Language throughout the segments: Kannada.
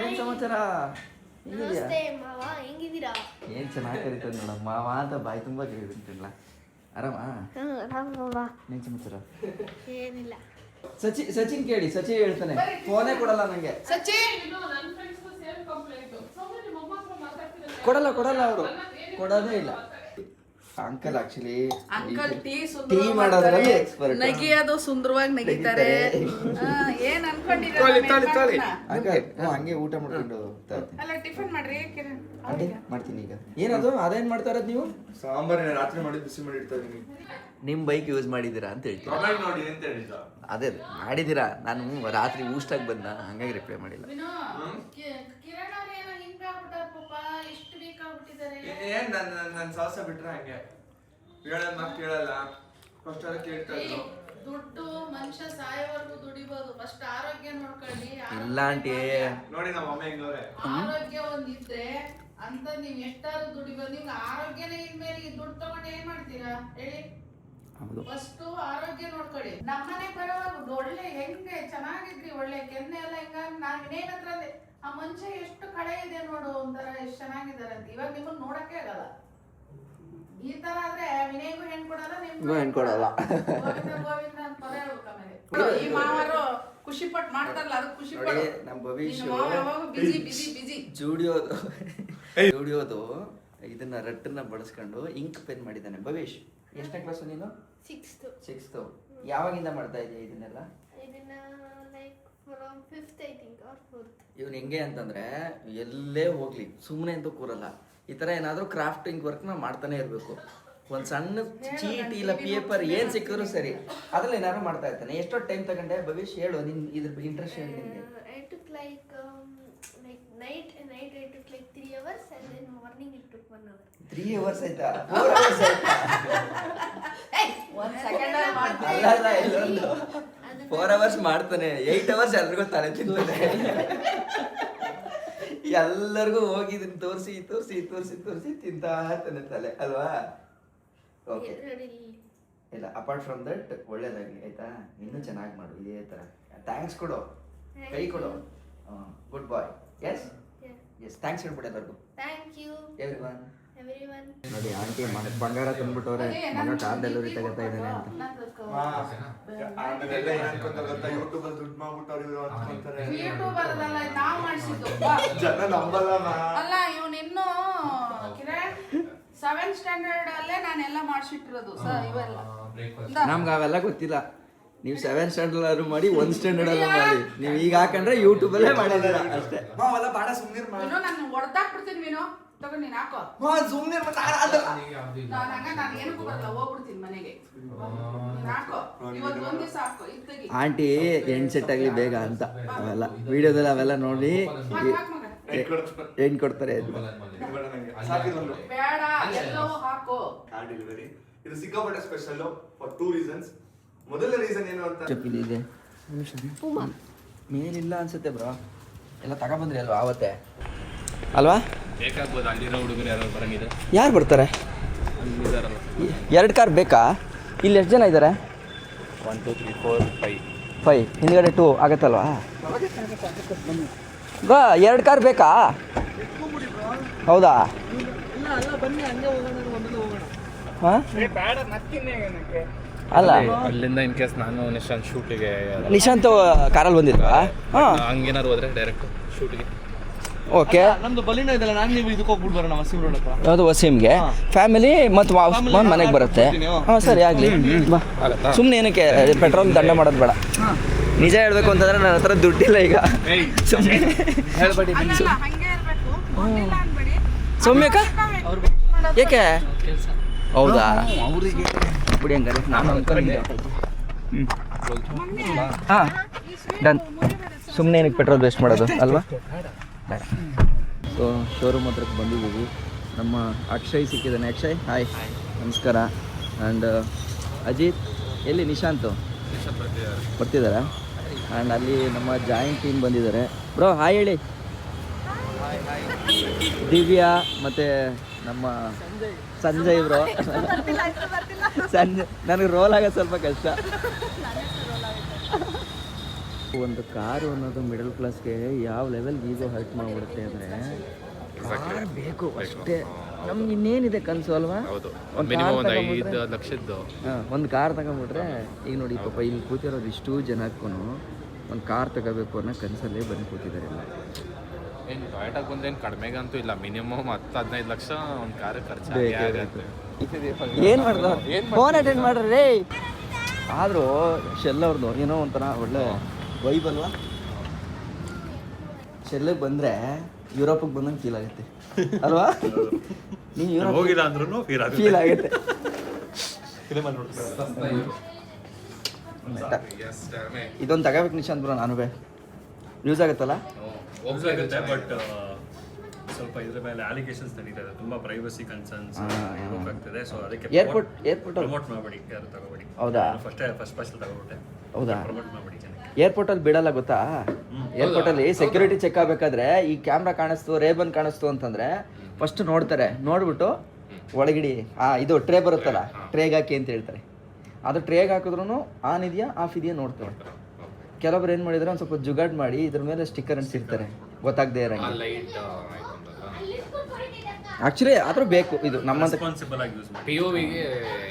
ಏನ್ ಸಮಾಚಾರ? ನಮಸ್ತೆ ಮಾವ, ಹೆಂಗಿದ್ದೀರಾ? ಏನ್ ಚೆನ್ನಾಗಿ ಕರೀತದೆ ನೋಡ ಮಾವ ಅಂತ ಬಾಯಿ ತುಂಬಾ ಕರೀತಿಲ್ಲ. ಆರಾಮ? ಆರಾಮ ಮಾವ. ಏನ್ ಸಮಾಚಾರ? ಏನಿಲ್ಲ. ಸಚಿನ್ ಕೇಳಿ, ಸಚಿನ್ ಹೇಳ್ತಾನೆ. ಫೋನೇ ಕೊಡಲ್ಲ ನಂಗೆ. ಕೊಡಲ್ಲ ಅವರು, ಕೊಡೋದೇ ಇಲ್ಲ. ಅಂಕಲ್ ಆಕ್ಚುಲಿ ಟೀ ಮಾಡೋದ್ರಲ್ಲಿ ಎಕ್ಸ್ಪರ್ಟ್. ನಗಿಯೋದು ಸುಂದರವಾಗಿ ನಗಿತಾರೆ. ಏನ್ ಅನ್ಕೊಂಡಿದ್ದೀರಿ? ಹಂಗೆ ಊಟ ಮಾಡ್ಕೊಂಡು ಅಲ್ಲ ಟಿಫನ್ ಮಾಡ್ರಿ. ಅದೇ ಮಾಡ್ತೀನಿ ಈಗ. ಏನದು ಅದೇನ್ ಮಾಡ್ತಾ ಇರೋದು ನೀವು? ಸಾಂಬಾರ್ ರಾತ್ರಿ ಮಾಡಿ ಬಿಸಿ ಮಾಡಿ ಇಡ್ತಾ ಇದೀನಿ. ನಿಮ್ ಬೈಕ್ ಯೂಸ್ ಮಾಡಿದೀರಾ ಅಂತ ಹೇಳ್ತೀನಿ. ನೋಡಿ ಅಂತ ಹೇಳಿದ. ಅದೇ ಮಾಡಿದೀರಾ? ನಾನು ರಾತ್ರಿ ಊಷ್ಟಾಗಿ ಬಂದ, ಹಂಗಾಗಿ ರಿಪ್ಲೈ ಮಾಡಿಲ್ಲ. ಏನ್ ನನ್ ಸಾಹಸ ಬಿಟ್ರೆ ಹಂಗೆ ಹೇಳೋದ್ ಮಾತು ಕೇಳಲ್ಲ. ಫಸ್ಟ್ ಅದ ಕೇಳ್ತಾ ಇದ್ರು. ದುಡ್ಡು ಮನುಷ್ಯ ಸಾಯೋವರೆಗೂ ದುಡಿಬಹುದು. ಫಸ್ಟ್ ಆರೋಗ್ಯ ನೋಡ್ಕೊಳ್ಳಿ. ಇಲ್ಲ ಆಂಟಿ, ನೋಡಿ ನಮ್ಮ ಅಮ್ಮ ಹೆಂಗವ್ರೆ. ಆರೋಗ್ಯ ಒಂದಿದ್ರೆ ಅಂತ ನೀವ್ ಎಷ್ಟಾದ್ರೂ ದುಡಿಬಹುದು. ನಿಮ್ಗೆ ಆರೋಗ್ಯನೇ ಇನ್ಮೇಲೆ ಈ ದುಡ್ಡು ತಗೊಂಡು ಏನ್ ಮಾಡ್ತೀರಾ ಹೇಳಿ? ಫಸ್ಟ್ ಆರೋಗ್ಯ ನೋಡ್ಕೊಳ್ಳಿ. ನಮ್ಮನೆ ಬರೋವಾಗ ಒಳ್ಳೆ ಹೆಂಗೆ ಚೆನ್ನಾಗಿದ್ರಿ, ಒಳ್ಳೆ ಕೆನ್ನೆ ಎಲ್ಲ ಹಿಂಗ. ನಾನ್ ವಿನಯನತ್ರ ಅಂದೆ, ಆ ಮನುಷ್ಯ ಎಷ್ಟು ಕಳೆ ಇದೆ ನೋಡು, ಒಂಥರ ಎಷ್ಟು ಚೆನ್ನಾಗಿದ್ದಾರೆ ಅಂತ. ಇವಾಗ ನಿಮ್ಮನ್ನ ನೋಡಕ್ಕೆ ಆಗಲ್ಲ. ಈ ತರ ಆದ್ರೆ ವಿನಯಗೂ ಹೆಣ್ ಕೊಡಲ್ಲ, ನಿಮ್ಗೂ ಹೆಣ್ ಕೊಡಲ್ಲ. ಗೋವಿಂದ ಅಂತ ಪದ ಹೇಳ್ಬೇಕು ಆಮೇಲೆ. ಈ ಮಾವರು ಖುಷಿ ಪಟ್ಟು ಮಾಡ್ತಾರಲ್ಲ, ಅದು ಖುಷಿ ಪಡು. ನಮ್ಮ ಭವಿಷ್ಯ ಬಿಜಿ ಜೂಡಿಯೋದು ಇದನ್ನ ರಟ್ಟನ್ನ ಬಳಸ್ಕೊಂಡು ಇಂಕ್ ಪೆನ್ ಮಾಡಿದ್ದಾನೆ. ಭವಿಷ್ ಎಷ್ಟನೇ ಕ್ಲಾಸ್ ನೀನು? ಸಿಕ್ಸ್ತ್. ಯಾವಾಗಿಂದ ಮಾಡ್ತಾ ಇದೀಯ ಇದನ್ನೆಲ್ಲ? ಇವನು ಹೆಂಗೆ ಅಂತಂದ್ರೆ ಎಲ್ಲೇ ಹೋಗ್ಲಿ ಸುಮ್ಮನೆ ಅಂತ ಕೂರಲ್ಲ. ಈ ತರ ಏನಾದ್ರೂ ಕ್ರಾಫ್ಟಿಂಗ್ ವರ್ಕ್ ನ ಮಾಡ್ತಾನೆ ಇರ್ಬೇಕು. ಒಂದ್ ಸಣ್ಣ ಚೀಟಿ ಇಲ್ಲ ಪೇಪರ್ ಏನ್ ಸಿಕ್ಕಿದ್ರು ಸರಿ, ಅದ್ರಲ್ಲಿ ಏನಾದ್ರು ಮಾಡ್ತಾ ಇರ್ತಾನೆ. ಎಷ್ಟೋ ಟೈಮ್ ತಗೊಂಡೆ ಭವಿಷ್? ಹೇಳು ನಿನ್ ಇದ್ರ ಇಂಟ್ರೆಸ್ಟ್ ಹೇಳಿ ನಿನ್ಗೆ. I took like night I took like 3 hours and then morning it took 1 hour. 3 hours ಆಯ್ತಾ? 4 hours ಆಯ್ತಾ? ಒಂದ್ ಸೆಕೆಂಡ್ ಅಲ್ಲ ಇಲ್ಲೊಂದು 4 hours ಮಾಡ್ತಾನೆ, 8 hours ಎಲ್ರಿಗೂ ತಲೆ ತಿಂತಾನೆ. ಎಲ್ಲರಿಗೂ ಹೋಗಿ ಇದನ್ನ ತೋರಿಸಿ ತಿಂತಾ ಇರ್ತಾನೆ ತಲೆ ಅಲ್ವಾ? ಓಕೆ ಇಲ್ಲ, ಅಪಾರ್ಟ್ ಫ್ರಮ್ ದಟ್ ಒಳ್ಳೇದಾಗ್ಲಿ ಆಯ್ತಾ. ಇನ್ನೂ ಚೆನ್ನಾಗಿ ಮಾಡು ಇದೇ ತರ. ಥ್ಯಾಂಕ್ಸ್ ಕೊಡು, ಕೈ ಕೊಡು. ಗುಡ್ ಬಾಯ್. ಎಸ್ ಥ್ಯಾಂಕ್ಸ್ ಹೇಳ್ಬಿಡಿ ಎಲ್ಲರಿಗೂ. Thank you everyone. ನೋಡಿ ಆಂಟಿ ಬಂಗಾರ ತಂದ್ಬಿಟ್ಟವ್ರೆ, ಮಗ ಕಾರ್ ಡೆಲಿವರಿ ತಗೋತಾ ಇದ್ದಾನೆ ಅಂತ. ಆಮೇಲೆ ಯೂಟ್ಯೂಬ್ ಅಲ್ಲಿ ದುಡ್ಡು ಮಾಡ್ಬಿಟ್ಟವ್ರು ಇವ್ರು ಅನ್ಕೊಂತಾರೆ. ಯೂಟ್ಯೂಬರ್ ಅಲ್ಲ, ನಾವ್ ಮಾಡ್ಸಿದ್ದು. ಜನ ನಂಬಲ್ಲ. ಅಲ್ಲ ಇವನ್ ಇನ್ನು ಕಿರಣ್ 7th ಸ್ಟ್ಯಾಂಡರ್ಡ್ ಅಲ್ಲೇ ನಾನೆಲ್ಲ ಮಾಡ್ಸಿಟ್ಟಿರೋದು ಇವೆಲ್ಲ. ನಮ್ಗೆ ಅವೆಲ್ಲ ಗೊತ್ತಿಲ್ಲ. ನೀವು 7th ಸ್ಟ್ಯಾಂಡರ್ಡ್ ಆದ್ರೂ ಮಾಡಿ 1 ಸ್ಟ್ಯಾಂಡರ್ಡ್ ಆದ್ರೂ ಮಾಡಿ, ನೀವು ಈಗ ಹಾಕೊಂಡ್ರೆ ಯೂಟ್ಯೂಬ್ ಅಲ್ಲೇ ಮಾಡಿದ್ದೀರಾ ಅಷ್ಟೇ. ಮಾವಲ್ಲ ಬಾಡ ಸುಮ್ನಿರ್ ಮಾ. ನಾನು ಹೊಡೆದಾಕ್ಬಿಡ್ತೀನಿ ನೀನು. ತಗೊಂಡು ನೀನು ಹಾಕೋ. ಸುಮ್ನಿರ್ ಮತ್ತೆ ನಾನು ಏನಕ್ಕೂ ಬರಲ್ಲ, ಹೋಗ್ಬಿಡ್ತೀನಿ ಮನೆಗೆ. ಹಾಕೋ, ಇವತ್ತು ಒಂದ್ ದಿವಸ ಹಾಕೋ. ಇತ್ತಗಿ ಆಂಟಿ ಎಂಡ್ ಸೆಟ್ ಆಗ್ಲಿ ಬೇಗ ಅಂತ ಅವೆಲ್ಲ ವಿಡಿಯೋದಲ್ಲಿ ಅವೆಲ್ಲ ನೋಡಿ ಏನ್ ಕೊಡ್ತಾರೆ ಅಂತ. ಬೇಡ, ಎಲ್ಲವೂ ಹಾಕೋ. ಕಾರ್ ಡೆಲಿವರಿ ಇದು ಸಿಕ್ಕಾಪಟ್ಟೆ ಸ್ಪೆಷಲ್ ಫಾರ್ 2 ರೀಸನ್ಸ್. ಮೊದಲನೇ ರೀಸನ್ ಏನು ಅಂತ, ಚಪ್ಪಿಲಿದೆ ಮೇಲಿಲ್ಲ ಅನ್ಸುತ್ತೆ ಬ್ರೋ. ಎಲ್ಲ ತಗೊಬಂದ್ರಿ ಅಲ್ವಾ ಆವತ್ತೆ ಅಲ್ವಾ? ಬೇಕಾಗ್ಬೋದು ಅಲ್ಲಿರೋ ಹುಡುಗರು ಯಾರು ಬರಂಗಿದೆ. ಯಾರು ಬರ್ತಾರೆ? 2 ಕಾರ್ ಬೇಕಾ? ಇಲ್ಲಿ ಎಷ್ಟು ಜನ ಇದ್ದಾರೆ? 1 2 3 4 5 ಹಿಂದ್ಗಡೆ 2 ಆಗತ್ತಲ್ವಾ? ಬ್ರೋ 2 ಕಾರ್ ಬೇಕಾ? ಹೌದಾ? ಹಾಂ ಅಲ್ಲ, ಅಲ್ಲಿಂದ ಇನ್ ಕೇಸ್ ನಾನು ನಿಶಾಂತ್ ಶೂಟಿಗೆ ನಿಶಾಂತ್ ಕಾರಲ್ಲಿ ಬಂದಿದ್ವಾ? ಹಾಂ, ಹಂಗೇನಾದ್ರು ಹೋದ್ರೆ ಡೈರೆಕ್ಟ್ ಶೂಟಿಗೆ. ಓಕೆ. ನಮ್ದು ಬಲಿನ ಇದಲ್ಲ, ನಾನು ನೀವು ಇದಕ್ಕೆ ಹೋಗ್ಬಿಟ್ಟು ಬರೋಣ ವಸೀಂ ರೋಡ್ ಹತ್ರ. ಯಾವುದು ವಸೀಮ್ಗೆ? ಫ್ಯಾಮಿಲಿ ಮತ್ತು ಮನೆಗೆ ಬರುತ್ತೆ. ಹಾಂ ಸರಿ ಆಗಲಿ. ಸುಮ್ಮನೆ ಏನಕ್ಕೆ ಪೆಟ್ರೋಲ್ ದಂಡ ಮಾಡೋದು ಬೇಡ. ನಿಜ ಹೇಳ್ಬೇಕು ಅಂತಂದ್ರೆ ನನ್ನ ಹತ್ರ ದುಡ್ಡಿಲ್ಲ ಈಗ. ಸುಮ್ಮನೆ ಹೇಳ್ಬೇಡಿ. ಅಲ್ಲಲ್ಲ, ಹಂಗೆ ಇರ್ಬೇಕು. ಹೋಗಿಲ್ಲ ಅನ್ಬೇಡಿ. ಸೌಮ್ಯಕ್ಕ ಏಕೆ? ಹೌದಾ? ಬಿಡಿ ಹಂಗಾರೆ, ನಾನು ಅನ್ಕೊಂಡಿದ್ದೆ. ಹಾಂ ಡನ್. ಸುಮ್ಮನೆ ಏನಕ್ಕೆ ಪೆಟ್ರೋಲ್ ವೇಸ್ಟ್ ಮಾಡೋದು ಅಲ್ವಾ? ಬೇಡ. ಸೊ ಶೋರೂಮ್ ಹತ್ರಕ್ಕೆ ಬಂದಿದ್ದೀವಿ. ನಮ್ಮ ಅಕ್ಷಯ್ ಸಿಕ್ಕಿದ್ದಾನೆ. ಅಕ್ಷಯ್ ಹಾಯ್, ನಮಸ್ಕಾರ. ಆ್ಯಂಡ್ ಅಜಿತ್ ಎಲ್ಲಿ? ನಿಶಾಂತು ಬರ್ತಿದ್ದಾರಾ? ಆ್ಯಂಡ್ ಅಲ್ಲಿ ನಮ್ಮ ಜಾಯಿಂಟ್ ಟೀಮ್ ಬಂದಿದ್ದಾರೆ. ಬ್ರೋ ಹಾಯ್ ಹೇಳಿ. ದಿವ್ಯಾ ಮತ್ತು ನಮ್ಮ ಸಂಜಯ್ ಬ್ರೋ. ಸಂಜಯ್ ನನಗೆ ರೋಲ್ ಆಗೋದು ಸ್ವಲ್ಪ ಕಷ್ಟ. ಒಂದು ಕಾರು ಅನ್ನೋದು ಮಿಡಲ್ ಕ್ಲಾಸ್ಗೆ ಯಾವ ಲೆವೆಲ್ಗೆ ಈಗೋ ಹರ್ಟ್ ಮಾಡಿಬಿಡುತ್ತೆ ಅಂದರೆ ಕಾರ್ ಬೇಕು ಅಷ್ಟೇ. ನಮ್ಗೆ ಇನ್ನೇನಿದೆ ಕನಸು ಅಲ್ವಾ? ಹೌದು, ಒಂದು ಮಿನಿಮಮ್ ಕಾರ್ ಒಂದು ತಗೊಂಡ್ಬಿಟ್ರೆ 5 ಲಕ್ಷದ್ದು. ಒಂದು ಕಾರ್ ತಗೊಂಡ್ಬಿಟ್ರೆ ಈಗ ನೋಡಿ ಪಾಪ ಇಲ್ಲಿ ಕೂತಿರೋರು ಇಷ್ಟು ಜನಕ್ಕೂ ಒಂದು ಕಾರ್ ತಗೋಬೇಕು ಅನ್ನೋ ಕನಸಲ್ಲೇ ಬಂದು ಕೂತಿದ್ದಾರೆ ಎಲ್ಲ. ಏನು ಟೊಯೋಟಾಗೆ ಬಂದೇನು ಕಡಿಮೆಗಂತೂ ಇಲ್ಲ, ಮಿನಿಮಮ್ 10-15 ಲಕ್ಷ ಒಂದು ಕಾರ್ ಖರ್ಚು ಏನು ಮಾಡ್ದ ಫೋನ್ ಅಟೆಂಡ್ ಮಾಡ್ರಿ ರೇ. ಆದರೂ ಶೆಲ್ ಅವ್ರದ್ದು ಏನೋ ಒಂಥರ ಒಳ್ಳೆ ವೈಬ್ ಅಲ್ವಾ? ಶೆಲ್ಲಿಗೆ ಬಂದರೆ ಯುರೋಪಿಗೆ ಬಂದಂಗೆ ಫೀಲ್ ಆಗುತ್ತೆ ಅಲ್ವಾ? ನೀವು ಯುರೋಪ್ ಹೋಗಿಲ್ಲ ಅಂದ್ರೂ ಫೀಲ್ ಆಗುತ್ತೆ. ಇದೊಂದು ತಗೋಬೇಕು ನಿಶಾಂತ್ ಬ್ರೋ, ನಾನು ಯೂಸ್ ಆಗುತ್ತಲ್ಲ. ಆಗುತ್ತೆ ಬಟ್ ಸ್ವಲ್ಪ ಇದ್ರ ಮೇಲೆ ಅಲಿಗೇಷನ್ಸ್ ನಡೀತಾ ಇದೆ, ತುಂಬಾ ಪ್ರೈವಸಿ ಕನ್ಸರ್ನ್ಸ್ ಹೋಗ್ತಿದೆ. ಸೊ ಅದಕ್ಕೆ ಏರ್ಪೋರ್ಟ್ ಪ್ರಮೋಟ್ ಮಾಡಬೇಡಿ, ಯಾರು ತಗೋಬೇಡಿ. ಹೌದಾ? ಫಸ್ಟ್ ತಗೋಬಿಟ್ಟೆ. ಹೌದಾ? ಪ್ರಮೋಟ್ ಮಾಡಬೇಡಿ ಜನಕ್ಕೆ. ಏರ್ಪೋರ್ಟಲ್ಲಿ ಬಿಡಲ್ಲ ಗೊತ್ತಾ? ಏರ್ಪೋರ್ಟಲ್ಲಿ ಸೆಕ್ಯೂರಿಟಿ ಚೆಕ್ ಆಗಬೇಕಾದ್ರೆ ಈ ಕ್ಯಾಮ್ರಾ ಕಾಣಿಸ್ತು, ರೇಬನ್ ಕಾಣಿಸ್ತು ಅಂತಂದ್ರೆ ಫಸ್ಟ್ ನೋಡ್ತಾರೆ, ನೋಡ್ಬಿಟ್ಟು ಒಳಗಿಡಿ ಇದು ಟ್ರೇ ಬರುತ್ತಲ್ಲ, ಟ್ರೇಗೆ ಹಾಕಿ ಅಂತ ಹೇಳ್ತಾರೆ. ಅದು ಟ್ರೇಗೆ ಹಾಕಿದ್ರು ಆನ್ ಇದೆಯಾ ಆಫ್ ಇದೆಯಾ ನೋಡ್ತಾರೆ. ಕೆಲವೊಬ್ರು ಏನು ಮಾಡಿದ್ರೆ ಒಂದು ಸ್ವಲ್ಪ ಜುಗಾಡ್ ಮಾಡಿ ಇದ್ರ ಮೇಲೆ ಸ್ಟಿಕ್ಕರ್ ಅಂಟಿಸಿರ್ತಾರೆ ಗೊತ್ತಾಗದೆ ಇರೋಂಗೆ. ಲೈಟ್ ಆ್ಯಕ್ಚುಲಿ ಆದರೂ ಬೇಕು, ಇದು ನಮ್ಮಂತ ರೆಸ್ಪಾನ್ಸಿಬಲ್ ಆಗಿ ಯೂಸ್ ಮಾಡಿ. POVಗೆ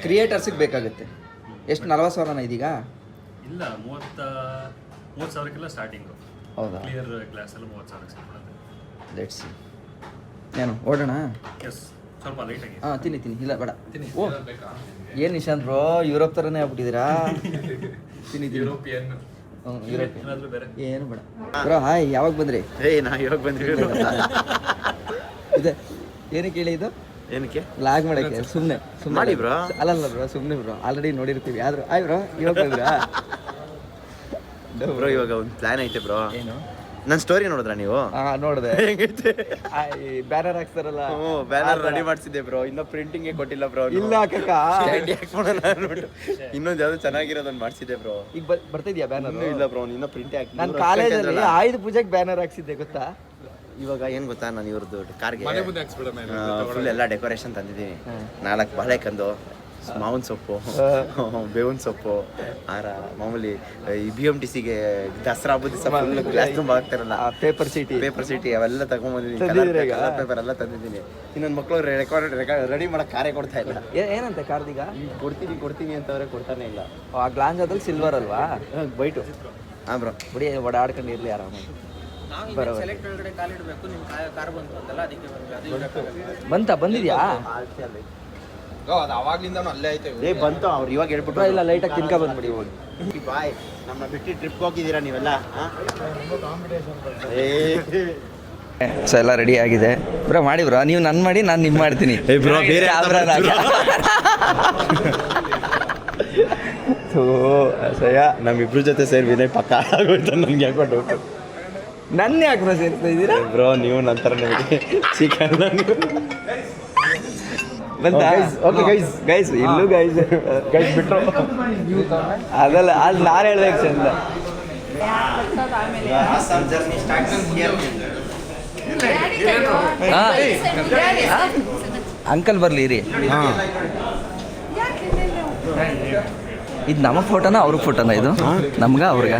ಕ್ರಿಯೇಟರ್ಸಿಗೆ ಬೇಕಾಗುತ್ತೆ. ಎಷ್ಟು 40,000 ಇದೀಗ? ಇಲ್ಲ 30,000ಕ್ಕೆಲ್ಲ ಸ್ಟಾರ್ಟಿಂಗು. ಹೌದಾ? ಕ್ಲಿಯರ್ ಗ್ಲಾಸ್ ಎಲ್ಲ 30,000 ಸಿಗ್ತದೆ. ಲೆಟ್ಸ್ ಏನು ಓಡೋಣ? ಎಸ್, ಸ್ವಲ್ಪ ಲೈಟ್ ಆಗಿ. ಹಾಂ ತಿನ್ನಿ ಇಲ್ಲ ಬೇಡ. ಓ ಏನು ನಿಶಾಂತ್ ಬ್ರೋ ಯುರೋಪ್ ಥರನೇ ಆಗ್ಬಿಟ್ಟಿದ್ದೀರಾ? ತಿನ್ನಿ ಯುರೋಪಿಯನ್ ಯುರೋಪ್ ಏನಾದರೂ ಬೇರೆ ಏನು ಬೇಡ ಬ್ರೋ. ಹಾಯ್, ಯಾವಾಗ ಬಂದ್ರಿ? ನಾ ಇವಾಗ ಬಂದ್ವಿ. ಇದೆ ಏನಕ್ಕೆ ಹೇಳಿ ಇದು? ಏನಕ್ಕೆ ಲಾಗ್ ಮಾಡಕ್ಕೆ? ಸುಮ್ಮನೆ ಮಾಡಿ ಬ್ರೋ. ಅಲ್ಲಲ್ಲ ಬ್ರೋ, ಸುಮ್ಮನೆ ಬ್ರೋ, ಆಲ್ರೆಡಿ ನೋಡಿರ್ತೀವಿ. ಆದ್ರೂ ಆಯ್ ಬ್ರೋ ಇವಾಗ ಬಂದ್ರಾ? ಬ್ರೋ ಇವಾಗ ಒಂದು ಪ್ಲಾನ್ ಐತೆ ಬ್ರೋ. ಏನು? ನನ್ನ ಸ್ಟೋರಿ ನೋಡಿದ್ರಾ ನೀವು? ನೋಡಿದೆ. ಹೆಂಗೈತೆ? ಬ್ಯಾನರ್ ಹಾಕ್ತಾರಲ್ಲ, ಬ್ಯಾನರ್ ರೆಡಿ ಮಾಡಿಸಿದ್ದೆ ಬ್ರೋ, ಇನ್ನೂ ಪ್ರಿಂಟಿಂಗ್ ಕೊಟ್ಟಿಲ್ಲ ಬ್ರೋ. ಇಲ್ಲ ಕಕ್ಕ, ಇನ್ನೊಂದು ಯಾವ್ದು ಚೆನ್ನಾಗಿರೋದನ್ನ ಮಾಡಿಸಿದ್ದೆ ಬ್ರೋ. ಈಗ ಬರ್ತಿದ್ಯಾ ಬ್ಯಾನರ್? ಇನ್ನೂ ಇಲ್ಲ ಬ್ರೋ, ಇನ್ನೂ ಪ್ರಿಂಟ್ ಹಾಕಿ. ನಾನು ಕಾಲೇಜಲ್ಲಿ ಆಯುಧ ಪೂಜೆಗೆ ಬ್ಯಾನರ್ ಹಾಕ್ಸಿದ್ದೆ ಗೊತ್ತಾ? ಇವಾಗ ಏನ್ ಗೊತ್ತಾ, ನಾನು ಇವ್ರದ್ದು ಕಾರ್ಗೆ ಮನೆ ಮುಂದೆ ಹಾಕ್ಸ್ಬಿಡ ಫುಲ್ ಎಲ್ಲ ಡೆಕೋರೇಷನ್ ತಂದಿದ್ದೀನಿ. 4 ಬಾಳೆಕಂದು, ಮಾವಿನ ಸೊಪ್ಪು, ಬೇವಿನ ಸೊಪ್ಪು, ಹಾರ, ಮಾಮೂಲಿ ಈ BMTCಗೆ ದಸರಾ ಹಬ್ಬದ ಫುಲ್ ಗ್ಲಾಸ್ ತುಂಬ ಆಗ್ತಾರಲ್ಲ, ಪೇಪರ್ ಸಿಟಿ ಅವೆಲ್ಲ ತಗೊಂಡ್ಬಂದಿದ್ದೀನಿ. ಕಲರ್ ಪೇಪರ್ ಎಲ್ಲ ತಂದಿದ್ದೀನಿ. ಇನ್ನೊಂದು ಮಕ್ಕಳು ರೆಡಿ ಮಾಡಕ್ ಕಾರೇ ಕೊಡ್ತಾ ಇಲ್ಲ. ಏನಂತೆ ಕಾರ್ದೀಗ? ಕೊಡ್ತೀನಿ ಅಂತವ್ರೆ, ಕೊಡ್ತಾನೆ ಇಲ್ಲ. ಆ ಗ್ಲಾನ್ಜಾದಲ್ಲಿ ಸಿಲ್ವರ್ ಅಲ್ವಾ? ಬೈಟು. ಹಾಂ ಬ್ರೋ, ಬಿಡಿ ಓಡಾಡ್ಕೊಂಡು ಇರ್ಲಿ ಆರಾಮಾಗಿ. ಬಂದಿದ್ಯಾ? ಅವಾಗ್ಲಿಂದ ಅಲ್ಲೇ ಐತೆ. ಬಂತು, ಅವ್ರು ಇವಾಗ ಹೇಳ್ಬಿಟ್ಟು. ಇಲ್ಲ, ಲೈಟಾಗಿ ತಿನ್ಕೊ ಬಂದ್ಬಿಡಿ ಹೋಗಿ. ಬಾಯ್, ನಮ್ಮ ಬಿಟ್ಟು ಟ್ರಿಪ್ಗೆ ಹೋಗಿದ್ದೀರಾ ನೀವೆಲ್ಲ? ಸೊ ಎಲ್ಲ ರೆಡಿ ಆಗಿದೆ ಬ್ರೋ. ಮಾಡಿ ಬ್ರೋ, ನೀವು ನನ್ನ ಮಾಡಿ, ನಾನು ನಿಮ್ಮ ಮಾಡ್ತೀನಿ ಬ್ರೋ. ಬೇರೆ ಅಸಹ್ಯ. ನಮ್ಮಿಬ್ರ ಜೊತೆ ಸೇರಿ ವಿನಯ್ ಪಕ್ಕ ಆಗೋಯ್ತು. ನಮ್ಗೆ ಯಾಕೋ ಡೌಟ್. ನನ್ನ ಯಾಕೆ ಬ್ರೋ ಸೇರ್ತಾ ಇದ್ದೀರಾ ಬ್ರೋ? ನೀವು ನಂತರ ನಿಮಗೆ ಚಿಕನ್ ಗೈಸ್ ಇಲ್ಲೂ ಗೈಸ್ ಬಿಟ್ರು ಅದಲ್ಲ, ಅದು ನಾನು ಹೇಳ್ಬೇಕು ಚಂದ. ಅಂಕಲ್ ಬರ್ಲಿ ಇರಿ. ಇದು ನಮ್ಮ ಫೋಟೋನ ಅವ್ರ ಫೋಟೋನ? ಇದು ನಮ್ಗ ಅವ್ರಿಗ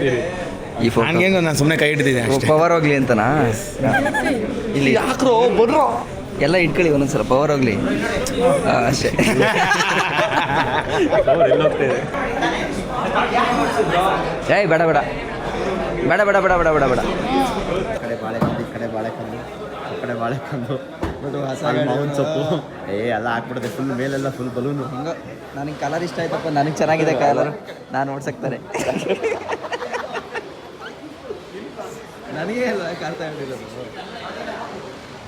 ಈ ಫೋಟೋ? ನಾನು ಸುಮ್ಮನೆ ಕೈ ಹಿಡ್ತಿದ್ದೆ. ಪವರ್ ಹೋಗ್ಲಿ ಅಂತನಾ? ಇಲ್ಲಿ ಯಾಕ್ರೋ ಬರ್ರೋ ಎಲ್ಲ ಇಟ್ಕೊಳ್ಳಿ ಒಂದೊಂದ್ಸಲ, ಪವರ್ ಹೋಗ್ಲಿ ಅಷ್ಟೇ. ಏಯ್ ಬೇಡ ಬೇಡ ಬೇಡ ಬೇಡ ಬೇಡ ಬೇಡ ಬೇಡ ಬೇಡ. ಕಡೆ ಬಾಳೆಕಂದು, ಈ ಕಡೆ ಬಾಳೆಕಂದು, ಆ ಕಡೆ ಬಾಳೆಕಂದು, ಮಾವಿನ ಸೊಪ್ಪು ಎಲ್ಲ ಹಾಕ್ಬಿಡುತ್ತೆ. ಫುಲ್ ಮೇಲೆಲ್ಲ ಫುಲ್ ಬಲೂನು. ಹಿಂಗ ನನಗೆ ಕಲರ್ ಇಷ್ಟ ಆಯ್ತಪ್ಪ, ನನಗೆ ಚೆನ್ನಾಗಿದೆ ಕಲರ್, ನಾನು ಓಡ್ಸಕ್ತಾರೆ. ನನಗೆ ಅಲ್ವಾ ಕಾಡ್ತಾ ಇರೋದು.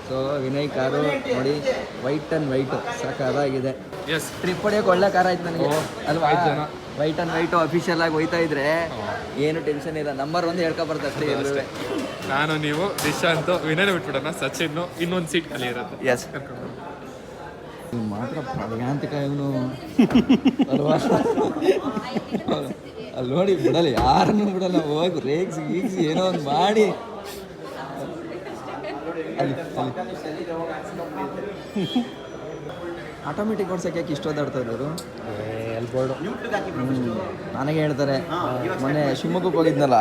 ಸೊ ವಿನಯ್ ಕಾರು ನೋಡಿ, ವೈಟ್ ಆ್ಯಂಡ್ ವೈಟು ಸಾಕಾಗಿದೆ. ಟ್ರಿಪ್ ಹೊಡಿಯೋಕೆ ಒಳ್ಳೆ ಕಾರ್ ಆಯ್ತು ನನಗೆ ಅಲ್ವಾ? ವೈಟ್ ಆ್ಯಂಡ್ ವೈಟು ಅಫಿಷಿಯಲ್ ಆಗಿ ಹೋಯ್ತಾ ಇದ್ರೆ ಏನು ಟೆನ್ಷನ್ ಇಲ್ಲ. ನಂಬರ್ 1 ಹೇಳ್ಕೊಬಾರ್ದು ಅಷ್ಟೇ. ಎಲ್ಲರೂ ನಾನು, ನೀವು, ನಿಶಾಂತ್, ವಿನಯ್ ಬಿಟ್ಬಿಡೋಣ. ಸಚಿನ್ ಇನ್ನೊಂದು ಸೀಟ್ ಖಾಲಿ ಇರುತ್ತೆ. ಎಸ್ ಮಾತ್ರ ಪ್ರಾಣಾಂತಿಕ ಇವನು ಅಲ್ವಾ? ಅಲ್ಲಿ ನೋಡಿ ಬಿಡಲ್ಲ, ಯಾರನ್ನು ಬಿಡಲ್ಲ. ಹೋಗಿ ರೇಗ್ಸಿ ಗೀಗ್ಸಿ ಏನೋ ಒಂದು ಮಾಡಿ ಆಟೋಮೆಟಿಕ್ ಓಡ್ಸಕ್ಕೆ ಯಾಕೆ ಇಷ್ಟು ಓದಾಡ್ತಾರೆ ಅವರು? ನನಗೆ ಹೇಳ್ತಾರೆ, ಮೊನ್ನೆ ಶಿವಮೊಗ್ಗಕ್ಕೆ ಹೋಗಿದ್ನಲ್ಲ,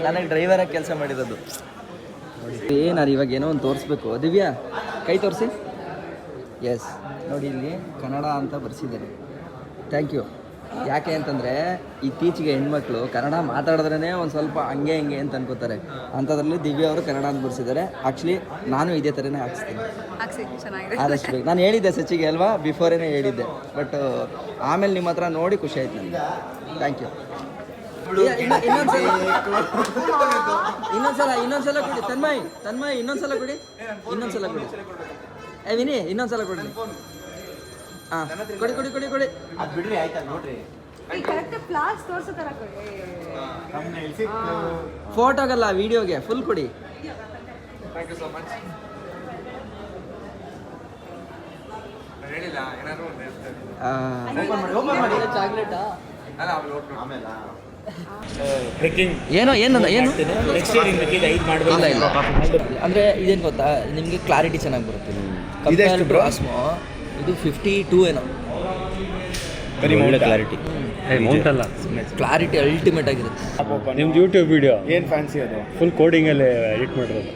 ನನಗೆ ಡ್ರೈವರಾಗಿ ಕೆಲಸ ಮಾಡಿರೋದು. ನಾನು ಇವಾಗ ಏನೋ ಒಂದು ತೋರಿಸ್ಬೇಕು. ದಿವ್ಯಾ ಕೈ ತೋರಿಸಿ. ಎಸ್ ನೋಡಿ, ಇಲ್ಲಿ ಕನ್ನಡ ಅಂತ ಬರ್ಸಿದ್ದಾರೆ. Thank you. ಯಾಕೆ ಅಂತಂದರೆ ಇತ್ತೀಚೆಗೆ ಹೆಣ್ಮಕ್ಳು ಕನ್ನಡ ಮಾತಾಡಿದ್ರೇ ಒಂದು ಸ್ವಲ್ಪ ಹಂಗೆ ಹಿಂಗೆ ಅಂತ ಅನ್ಕೋತಾರೆ. ಅಂಥದ್ರಲ್ಲಿ ದಿವ್ಯಾ ಅವರು ಕನ್ನಡ ಅಂತ ಬರ್ಸಿದ್ದಾರೆ. ಆ್ಯಕ್ಚುಲಿ ನಾನು ಇದೇ ಥರನೇ ಹಾಕ್ಸ್ತೀನಿ, ಆದಷ್ಟು ಬೇಕು. ನಾನು ಹೇಳಿದ್ದೆ ಸಚಿಗೆ ಅಲ್ವಾ, ಬಿಫೋರೇನೇ ಹೇಳಿದ್ದೆ. ಬಟ್ ಆಮೇಲೆ ನಿಮ್ಮ ಹತ್ರ ನೋಡಿ ಖುಷಿ ಆಯ್ತು ನನಗೆ. Thank you. ಇನ್ನೊಂದ್ಸಲ ಕೊಡಿ ತನ್ಮಯ್ ಇನ್ನೊಂದ್ಸಲ ಕೊಡಿ. ವಿನಿ ಇನ್ನೊಂದ್ಸಲ ಕೊಡಿ. ಹಾಂ ಕೊಡಿ. ಅದು ಬಿಡ್ರಿ, ಆಯ್ತಾ ನೋಡ್ರಿ. ಫೋಟೋಗಲ್ಲ, ವಿಡಿಯೋಗೆ ಫುಲ್ ಕೊಡಿ. Thank you so much. ಹೇಳಿಲ್ಲ ಏನಾದ್ರು ಒಂದು ಹೇಳ್ತಾರೆ. ಚಾಕ್ಲೇಟಾ? ಅಲ್ಲ ಆಮೇಲೆ ಹೋಗ್ಬಿಡು. ಆಮೇಲೆ ಏನು ಇಲ್ಲ ಅಂದರೆ ಇದೇನು ಗೊತ್ತಾ, ನಿಮಗೆ ಕ್ಲಾರಿಟಿ ಚೆನ್ನಾಗಿ ಬರುತ್ತೆ. ಕಂಪೇರ್ ಟು ಆಸ್ಮೋ ಇದು 52 ಏನೋ ಕ್ಲಾರಿಟಿ. ಕ್ಲಾರಿಟಿ ಅಲ್ಟಿಮೇಟ್ ಆಗಿರುತ್ತೆ. ನಿಮ್ದು ಯೂಟ್ಯೂಬ್ ವಿಡಿಯೋ ಏನು ಫ್ಯಾನ್ಸಿ ಅದು? ಫುಲ್ ಕೋಡಿಂಗಲ್ಲಿ ಎಡಿಟ್ ಮಾಡಿರೋದು.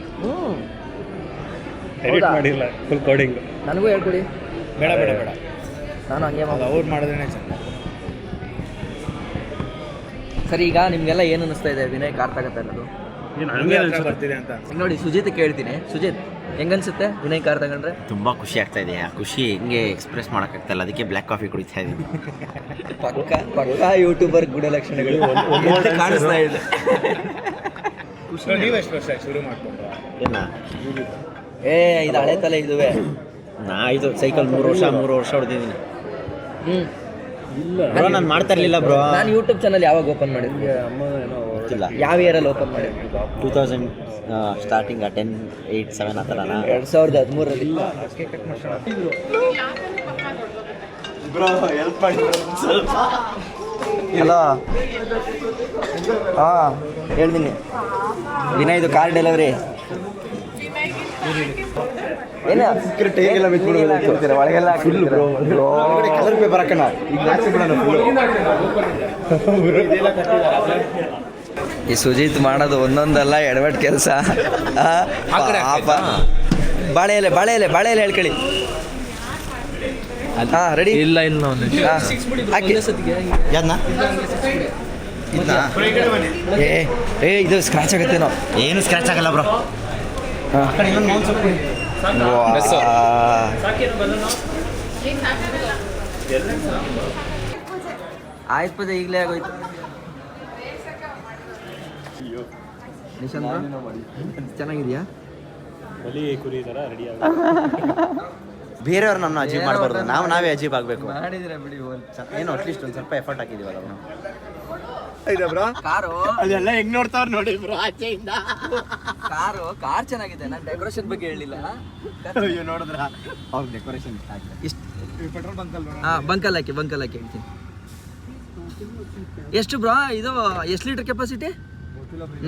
ಎಡಿಟ್ ಮಾಡಿಲ್ಲ, ಫುಲ್ ಕೋಡಿಂಗ್. ನನಗೂ ಹೇಳ್ಕೊಡಿ. ಬೇಡ ನಾನು ಹಂಗೆ ಅವ್ರು ಮಾಡಿದ್ರೇ ಚೆಂದ. ಸರಿ, ಈಗ ನಿಮಗೆಲ್ಲ ಏನು ಅನ್ನಿಸ್ತಾ ಇದೆ ವಿನಯ್ ಕಾರ್ ತಗತ್ತೆ ಅನ್ನೋದು? ಬರ್ತಿದೆ ಅಂತ ಈಗ ನೋಡಿ, ಸುಜಿತ್ ಕೇಳ್ತೀನಿ. ಸುಜಿತ್, ಹೆಂಗನ್ಸುತ್ತೆ ವಿನಯ್ ಕಾರ್ ತಗೊಂಡ್ರೆ? ತುಂಬ ಖುಷಿ ಆಗ್ತಾ ಇದೆ. ಆ ಖುಷಿ ಹಿಂಗೆ ಎಕ್ಸ್ಪ್ರೆಸ್ ಮಾಡೋಕ್ಕಾಗ್ತಾಯಿಲ್ಲ, ಅದಕ್ಕೆ ಬ್ಲ್ಯಾಕ್ ಕಾಫಿ ಕುಡಿತಾ ಇದ್ದೀನಿ. ಪಕ್ಕ ಯೂಟ್ಯೂಬರ್ ಗುಣಲಕ್ಷಣಗಳು ಕಾಣಿಸ್ತಾ ಇದೆ. ನೀವು ಎಷ್ಟು ವರ್ಷ ಶುರು ಮಾಡ್ಕೊಂಡ್ರ? ಇದು ಹಳೆ ತಲೆ ಇದುವೆ. ಇದು ಸೈಕಲ್ 3 ವರ್ಷ ಹೊಡೆದಿದ್ದೀನಿ. ಬ್ರೋ ನಾನು ಮಾಡ್ತಾ ಇರಲಿಲ್ಲ ಬ್ರೋ. ನಾನು ಯೂಟ್ಯೂಬ್ ಚಾನಲ್ ಯಾವಾಗ ಓಪನ್ ಮಾಡಿದ್ದೆ? ಗೊತ್ತಿಲ್ಲ. ಯಾವ ಇಯರಲ್ಲಿ ಓಪನ್ ಮಾಡಿದ್ದೆ? 2000 ಸ್ಟಾರ್ಟಿಂಗ್ 10, 8, 7 ಆ ಥರ. 2013ರಲ್ಲಿ. ಹಲೋ, ಹಾಂ ಹೇಳ್ತೀನಿ. ವಿನಯ್ದು ಕಾರ್ ಡೆಲಿವರಿ ಏನು ಒಳಗೆಲ್ಲ ಕಲರ್ ಪೇಪರ್ ಹಾಕೋಣ. ಈ ಸುಜಿತ್ ಮಾಡೋದು ಒಂದೊಂದಲ್ಲ ಎಡವಟ್ ಕೆಲಸ. ಬಾಳೆ ಎಲೆ ಹೇಳ್ಕೊಳ್ಳಿ. ಹಾಂ ರೆಡಿ. ಇಲ್ಲ ಹಾಕಿ. ಯಾದನ್ನ ಇದು ಸ್ಕ್ರಾಚ್ ಆಗುತ್ತೇನೋ? ಏನು ಸ್ಕ್ರ್ಯಾಚ್ ಆಗಲ್ಲ ಬ್ರೋ. ಆಯ್ತು ಪೂಜೆ, ಈಗಲೇ ಆಗೋಯ್ತು. ನಿಶಾಂತ್ ಚೆನ್ನಾಗಿದೆಯಾ? ಬೇರೆಯವ್ರು ನಮ್ಮ ಅಜೀಬ್ ಮಾಡಬಾರ್ದು, ನಾವೇ ಅಜೀಬ್ ಆಗಬೇಕು. ಮಾಡಿದ್ರೆ ಬಿಡಿ. ಏನೋ ಅಟ್ಲೀಸ್ಟ್ ಒಂದು ಸ್ವಲ್ಪ ಎಫರ್ಟ್ ಹಾಕಿದೀವಲ್ಲ ನಾವು. ಕಾರು ಅದೆಲ್ಲ ಹೆಂಗ್ ನೋಡ್ತಾವ್ರ ನೋಡಿ ಬ್ರೋ ಆಚೆಯಿಂದ. ಕಾರ್ ಚೆನ್ನಾಗಿದೆ. ನಾನು ಡೆಕೋರೇಷನ್ ಬಗ್ಗೆ ಹೇಳಿಲ್ಲ. ಅಯ್ಯೋ ನೋಡಿದ್ರ ಅವ್ರ ಡೆಕೋರೇಷನ್ ಇಷ್ಟು ಪೆಟ್ರೋಲ್ ಬಂಕಲ್ ಬಂಕಲ್ ಹಾಕಿ ಹೇಳ್ತೀನಿ. ಎಷ್ಟು ಬ್ರೋ ಇದು? ಎಷ್ಟು ಲೀಟರ್ ಕೆಪಾಸಿಟಿ?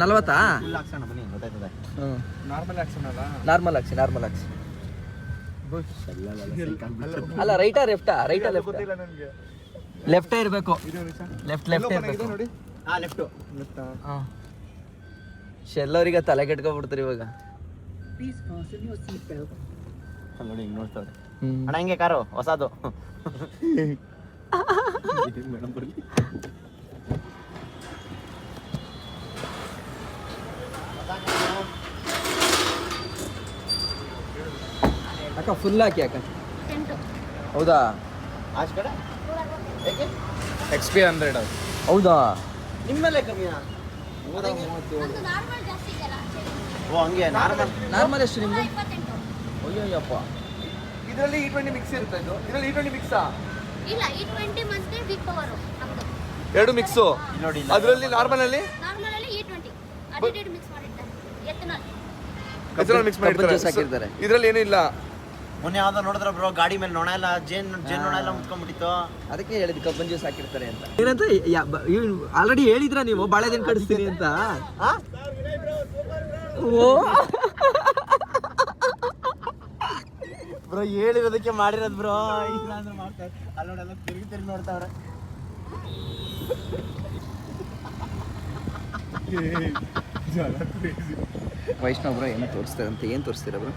40? ಫುಲ್ ಹಾಕ್ಸೋಣ ಬನ್ನಿ, ಗೊತ್ತಾಯ್ತದೆ. ನಾರ್ಮಲ್ ಆಕ್ಷನ್ ಅಲ್ಲ? ನಾರ್ಮಲ್ ಹಾಕ್ಸಿ. ಅಲ್ಲ, ರೈಟಾ ಲೆಫ್ಟಾ? ಗೊತ್ತಿಲ್ಲ ನನಗೆ. ಲೆಫ್ಟೇ ಇರಬೇಕು. ಲೆಫ್ಟ್ ಇರಬೇಕು ನೋಡಿ. ಹಾಂ ಲೆಫ್ಟು. ಹಾಂ, ಶೆಲ್ಲವರಿಗೆ ತಲೆ ಕೆಟ್ಕೊಬಿಡ್ತಾರೆ ಇವಾಗ. ನೋಡಿ ಹಿಂಗೆ ನೋಡ್ತಾವ್ರೆ. ಅಣ್ಣ ಹಿಂಗೆ ಕಾರು ಹೊಸದು. ಮೇಡಮ್ ಬರಲಿ. ಅಕ್ಕ ಫುಲ್ ಹಾಕಿ ಅಕ್ಕ. ಹೌದಾ? ಆಚ ಕಡೆ ಏಕೆ XP 100 ಅದು. ಹೌದಾ? ನಿಮ್ಮಲ್ಲೇ ಕಮ್ಮಿಯಾ? ಓ ಹಂಗೆ ನಾರ್ಮಲ್ ಎಷ್ಟು ನಿಮ್ದು? ಅಯ್ಯೋಯ್ಯಪ್ಪ. ಇದರಲ್ಲಿ E20 ಮಿಕ್ಸ್ ಇರುತ್ತೆ. ಇದರಲ್ಲಿ E20 ಮಿಕ್ಸಾ? ಇಲ್ಲ, E20 ಮತ್ತೆ ವಿಗ್ ಪವರ್ ನಮ್ದು ಎರಡು ಮಿಕ್ಸು. ನೋಡಿ ಅದರಲ್ಲಿ ನಾರ್ಮಲ್ ಅಲ್ಲಿ E20 ಅಡಿಟೆಡ್ ಮಿಕ್ಸ್ ಮಾಡಿರ್ತಾರೆ. ಎಥನಾಲ್ ಮಿಕ್ಸ್ ಜ್ಯೂಸ್ ಹಾಕಿರ್ತಾರೆ. ಇದರಲ್ಲಿ ಏನೂ ಇಲ್ಲ. ಮೊನ್ನೆ ಯಾವ್ದೋ ನೋಡಿದ್ರ ಬ್ರೋ, ಗಾಡಿ ಮೇಲೆ ನೊಣ ಎಲ್ಲ ಜೇನ್ ನೊಣ ಎಲ್ಲ ಮುತ್ಕೊಂಡ್ಬಿಟ್ಟಿತ್ತು. ಅದಕ್ಕೆ ಹೇಳಿದ್ ಕಬ್ಬನ್ ಜ್ಯೂಸ್ ಹಾಕಿರ್ತಾರೆ ಅಂತ. ಏನಂತ ಆಲ್ರೆಡಿ ಹೇಳಿದ್ರ ನೀವು ಬಾಳೆದೇನು ಕಡಿಸ್ತೀನಿ ಅಂತ? ಓ ಬ್ರೋ ಹೇಳಿರೋದಕ್ಕೆ ಮಾಡಿರೋದು ಬ್ರೋ. ಇಲ್ಲ ಅಂದ್ರೆ ಮಾಡ್ತಾರೆ. ಅಲ್ಲೋಡೆಲ್ಲ ತಿರುಗಿ ನೋಡ್ತಾವ್ರೆ. ವೈಷ್ಣವ್ ಬ್ರೋ ಏನೋ ತೋರಿಸ್ತಾರಂತೆ. ಏನು ತೋರಿಸ್ತೀರ ಬ್ರೋ?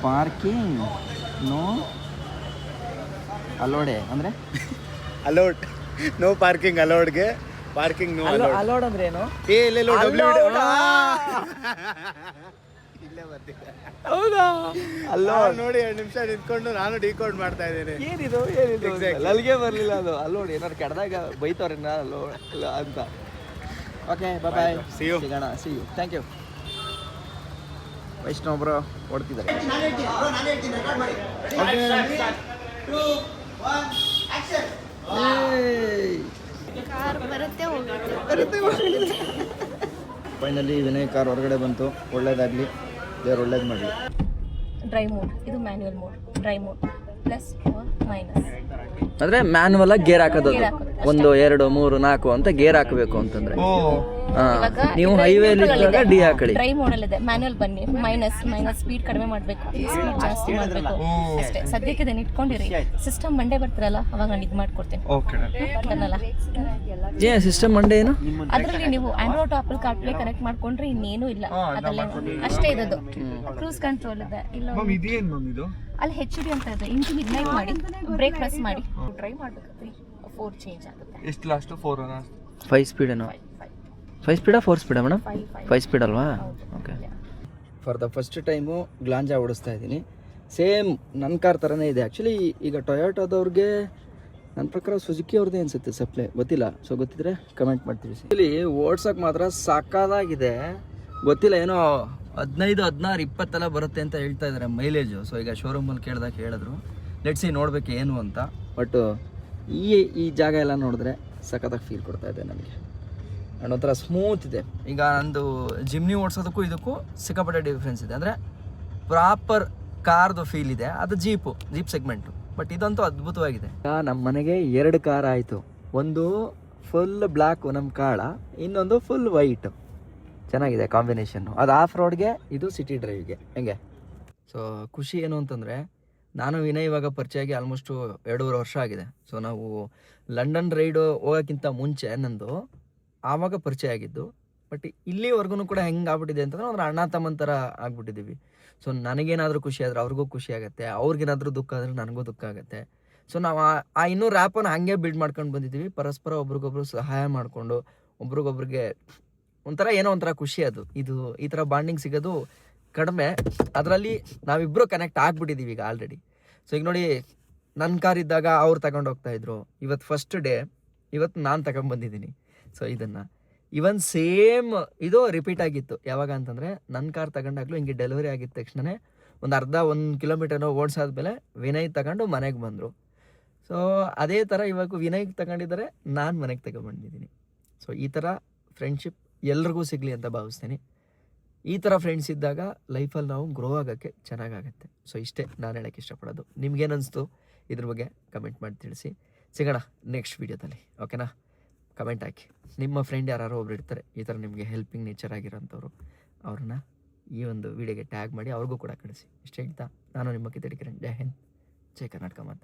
ಪಾರ್ಕಿಂಗ್ ನೋ ಅಲೋಡೆ ಅಂದರೆ ಅಲೋಡ್ ನೋ ಪಾರ್ಕಿಂಗ್ ಅಲೋಡ್ಗೆ ಪಾರ್ಕಿಂಗ್ ನೋ ಅಲೋಡ್ ಅಂದ್ರೆ ಏನು? ಇಲ್ಲೇ ಹೌದಾ? ಅಲೋಡ್ ನೋಡಿ 2 ನಿಮಿಷ ನಿಂತ್ಕೊಂಡು ನಾನು ಡಿಕೋಡ್ ಮಾಡ್ತಾ ಇದ್ದೇನೆ. ಏನಿದು ನನಗೆ ಬರಲಿಲ್ಲ ಅದು. ಅಲೋಡ್ ಏನಾರು ಕೆಡ್ದಾಗ ಬೈತವ್ರೆ ಅಲೋಡ್ ಅಂತ. Okay bye. ಸಿಗೋಣ. See you. Thank you. Vaishnav bro ಓಡ್ತಿದ್ದಾರೆ. ಕಾರ್ ಬರುತ್ತೆ ಹೋಗುತ್ತೆ. ಫೈನಲಿ ವಿನಯ್ ಕಾರ್ ಹೊರಗಡೆ ಬಂತು. ಒಳ್ಳೇದಾಗಲಿ, ದೇವ್ರು ಒಳ್ಳೇದು ಮಾಡಲಿ. ಡ್ರೈ ಮೋಡ್, ಇದು manual mode. Dry mode plus minus ಅಂದರೆ ಮ್ಯಾನ್ಯುವಲ್ ಆಗಿ ಗೇರ್ ಹಾಕೋದು. 1 2 3 4 ಅಂತ ಗೇರ್ ಹಾಕಬೇಕು ಅಂತಂದ್ರೆ ನೀವು ಹೈವೇಲಿ ಇದ್ದಾಗ ಡಿ ಹಾಕೊಳ್ಳಿ. ಡ್ರೈ ಮೋಡ್ ಅಲ್ಲಿ ಇದೆ. ಮ್ಯಾನ್ಯುವಲ್ ಬನ್ನಿ, ಮೈನಸ್ ಸ್ಪೀಡ್ ಕಡಿಮೆ ಮಾಡಬೇಕು, ಸ್ಪೀಡ್ ಜಾಸ್ತಿ ಮಾಡಬೇಕು ಅಷ್ಟೇ. ಸದ್ಯಕ್ಕೆ ಇದನ್ನ ಇಟ್ಕೊಂಡಿರಿ. ಸಿಸ್ಟಮ್ ಮಂಡೇ ಬರ್ತಿರಲ್ಲ ಅವಾಗ ನಾನು ಇದು ಮಾಡ್ಕೊಡ್ತೀನಿ. ಸಿಸ್ಟಮ್ ಮಂಡೇ ಏನು? ಅದರಲ್ಲಿ ನೀವು ಆಂಡ್ರಾಯ್ಡ್ ಆಪಲ್ ಕಾರ್ಪ್ಲೇ ಕನೆಕ್ಟ್ ಮಾಡ್ಕೊಂಡ್ರೆ ಇನ್ನೇನು ಇಲ್ಲ. ಅದಲ್ಲೇ ಅಷ್ಟೇ ಇರೋದು. ಕ್ರೂಸ್ ಕಂಟ್ರೋಲ್ ಇದೆ. ಇಲ್ಲ ಅಲ್ಲಿ HD ಅಂತ ಇದೆ. ಇಂಜಿನ್ ಇಗ್ನೈಟ್ ಮಾಡಿ ಬ್ರೇಕ್ ಪ್ರೆಸ್ ಮಾಡಿ ಡ್ರೈವ್ ಮಾಡಬೇಕಾದ್ರೆ 4 ಚೇಂಜ್ ಆಗುತ್ತೆ. ಎಷ್ಟು ಲಾಸ್ಟ್ 4 5 ಸ್ಪೀಡ್ ಏನೋ? 5 ಸ್ಪೀಡಾ 4 ಸ್ಪೀಡಾ ಮೇಡಮ್? 5 ಸ್ಪೀಡ್ ಅಲ್ವಾ? Okay. For the first time Glanza ಓಡಿಸ್ತಾ ಇದ್ದೀನಿ. ಸೇಮ್ ನನ್ನ ಕಾರ್ ಥರನೇ ಇದೆ. ಆ್ಯಕ್ಚುಲಿ ಈಗ ಟೊಯೋಟೋದವ್ರಿಗೆ ನನ್ನ ಪ್ರಕಾರ ಸುಜುಕಿ ಅವ್ರದ್ದೇ ಅನಿಸುತ್ತೆ ಸಪ್ಲೈ, ಗೊತ್ತಿಲ್ಲ. ಸೊ ಗೊತ್ತಿದ್ರೆ ಕಮೆಂಟ್ ಮಾಡ್ತೀವಿ. ಇಲ್ಲಿ ಓಡ್ಸೋಕೆ ಮಾತ್ರ ಸಾಕಾಗಿದೆ. ಗೊತ್ತಿಲ್ಲ, ಏನೋ 15 16 20 ಬರುತ್ತೆ ಅಂತ ಹೇಳ್ತಾ ಇದ್ದಾರೆ ಮೈಲೇಜು. ಸೊ ಈಗ ಶೋರೂಮಲ್ಲಿ ಕೇಳಿದಾಗ ಹೇಳಿದ್ರು. ಲೆಟ್ಸಿ ನೋಡಬೇಕು ಏನು ಅಂತ. ಬಟ್ ಈ ಜಾಗ ಎಲ್ಲ ನೋಡಿದ್ರೆ ಸಖತ್ತಾಗಿ ಫೀಲ್ ಕೊಡ್ತಾ ಇದೆ ನನಗೆ. ಆ್ಯಂಡ್ ಒಂಥರ ಸ್ಮೂತ್ ಇದೆ. ಈಗ ನಂದು ಜಿಮ್ನಿ ಓಡಿಸೋದಕ್ಕೂ ಇದಕ್ಕೂ ಸಿಕ್ಕಾಪಟ್ಟೆ ಡಿಫ್ರೆನ್ಸ್ ಇದೆ. ಅಂದರೆ ಪ್ರಾಪರ್ ಕಾರ್ದು ಫೀಲ್ ಇದೆ. ಅದು ಜೀಪ್ ಸೆಗ್ಮೆಂಟು. ಬಟ್ ಇದಂತೂ ಅದ್ಭುತವಾಗಿದೆ. ನಮ್ಮ ಮನೆಗೆ 2 ಕಾರ್ ಆಯಿತು. ಒಂದು ಫುಲ್ ಬ್ಲ್ಯಾಕು ನಮ್ಮ ಕಾಳ, ಇನ್ನೊಂದು ಫುಲ್ ವೈಟು. ಚೆನ್ನಾಗಿದೆ ಕಾಂಬಿನೇಷನ್ನು. ಅದು ಆಫ್ ರೋಡ್ಗೆ, ಇದು ಸಿಟಿ ಡ್ರೈವ್ಗೆ. ಹೆಂಗೆ? ಸೊ ಖುಷಿ ಏನು ಅಂತಂದರೆ, ನಾನು ವಿನಯ್ ಇವಾಗ ಪರಿಚಯ ಆಗಿ ಆಲ್ಮೋಸ್ಟು 2.5 ವರ್ಷ ಆಗಿದೆ. ಸೊ ನಾವು ಲಂಡನ್ ರೈಡು ಹೋಗೋಕ್ಕಿಂತ ಮುಂಚೆ ನಂದು ಆವಾಗ ಪರಿಚಯ ಆಗಿದ್ದು. ಬಟ್ ಇಲ್ಲಿವರೆಗೂ ಕೂಡ ಹೆಂಗೆ ಆಗ್ಬಿಟ್ಟಿದೆ ಅಂತಂದ್ರೆ ಒಂದು ಅಣ್ಣ ತಮ್ಮನ ಥರ ಆಗ್ಬಿಟ್ಟಿದ್ದೀವಿ. ಸೊ ನನಗೇನಾದರೂ ಖುಷಿ ಆದರೆ ಅವ್ರಿಗೂ ಖುಷಿ ಆಗುತ್ತೆ, ಅವ್ರಿಗೇನಾದರೂ ದುಃಖ ಆದರೆ ನನಗೂ ದುಃಖ ಆಗುತ್ತೆ. ಸೊ ನಾವು ಆ ಇನ್ನೂ ರ್ಯಾಪನ್ನು ಹಾಗೆ ಬಿಲ್ಡ್ ಮಾಡ್ಕೊಂಡು ಬಂದಿದ್ದೀವಿ. ಪರಸ್ಪರ ಒಬ್ರಿಗೊಬ್ರು ಸಹಾಯ ಮಾಡಿಕೊಂಡು ಒಬ್ರಿಗೊಬ್ರಿಗೆ ಒಂಥರ ಏನೋ ಒಂಥರ ಖುಷಿ. ಅದು ಇದು ಈ ಥರ ಬಾಂಡಿಂಗ್ ಸಿಗೋದು ಕಡಿಮೆ. ಅದರಲ್ಲಿ ನಾವಿಬ್ಬರು ಕನೆಕ್ಟ್ ಆಗಿಬಿಟ್ಟಿದ್ದೀವಿ ಈಗ ಆಲ್ರೆಡಿ. ಸೊ ಈಗ ನೋಡಿ, ನನ್ನ ಕಾರ್ ಇದ್ದಾಗ ಅವ್ರು ತಗೊಂಡು ಹೋಗ್ತಾಯಿದ್ರು. ಇವತ್ತು ಫಸ್ಟ್ ಡೇ, ಇವತ್ತು ನಾನು ತಗೊಂಡ್ಬಂದಿದ್ದೀನಿ. ಸೊ ಇದನ್ನು ಇವನ್ ಸೇಮ್ ಇದು ರಿಪೀಟ್ ಆಗಿತ್ತು. ಯಾವಾಗ ಅಂತಂದರೆ ನನ್ನ ಕಾರ್ ತಗೊಂಡಾಗಲೂ ಹಿಂಗೆ ಡೆಲಿವರಿ ಆಗಿದ್ದ ತಕ್ಷಣವೇ ಒಂದು 1 ಕಿಲೋಮೀಟರ್ನೋ ಓಡಿಸಾದ್ಮೇಲೆ ವಿನಯ್ ತಗೊಂಡು ಮನೆಗೆ ಬಂದರು. ಸೊ ಅದೇ ಥರ ಇವಾಗ ವಿನಯ್ಗೆ ತಗೊಂಡಿದ್ದಾರೆ, ನಾನು ಮನೆಗೆ ತಗೊಂಡ್ಬಂದಿದ್ದೀನಿ. ಸೊ ಈ ಥರ ಫ್ರೆಂಡ್ಶಿಪ್ ಎಲ್ರಿಗೂ ಸಿಗಲಿ ಅಂತ ಭಾವಿಸ್ತೀನಿ. ಈ ಥರ ಫ್ರೆಂಡ್ಸ್ ಇದ್ದಾಗ ಲೈಫಲ್ಲಿ ನಾವು ಗ್ರೋ ಆಗೋಕ್ಕೆ ಚೆನ್ನಾಗಾಗತ್ತೆ. ಸೊ ಇಷ್ಟೇ ನಾನು ಹೇಳೋಕ್ಕೆ ಇಷ್ಟಪಡೋದು. ನಿಮ್ಗೇನಿಸ್ತು ಇದ್ರ ಬಗ್ಗೆ ಕಮೆಂಟ್ ಮಾಡಿ ತಿಳಿಸಿ. ಸಿಗೋಣ ನೆಕ್ಸ್ಟ್ ವೀಡಿಯೋದಲ್ಲಿ, ಓಕೆನಾ? ಕಮೆಂಟ್ ಹಾಕಿ. ನಿಮ್ಮ ಫ್ರೆಂಡ್ ಯಾರು ಒಬ್ರು ಇರ್ತಾರೆ ಈ ಥರ ನಿಮಗೆ ಹೆಲ್ಪಿಂಗ್ ನೇಚರ್ ಆಗಿರೋಂಥವ್ರು, ಅವ್ರನ್ನ ಈ ಒಂದು ವೀಡಿಯೋಗೆ ಟ್ಯಾಗ್ ಮಾಡಿ ಅವ್ರಿಗೂ ಕೂಡ ಕಳಿಸಿ. ಇಷ್ಟು ಹೇಳ್ತಾ ನಾನು ನಿಮ್ಮ ಕಿತ್ತಡಿ ಕಿರಣ್. ಜೈ ಹಿಂದ್, ಜೈ ಕರ್ನಾಟಕ ಮಾತೆ.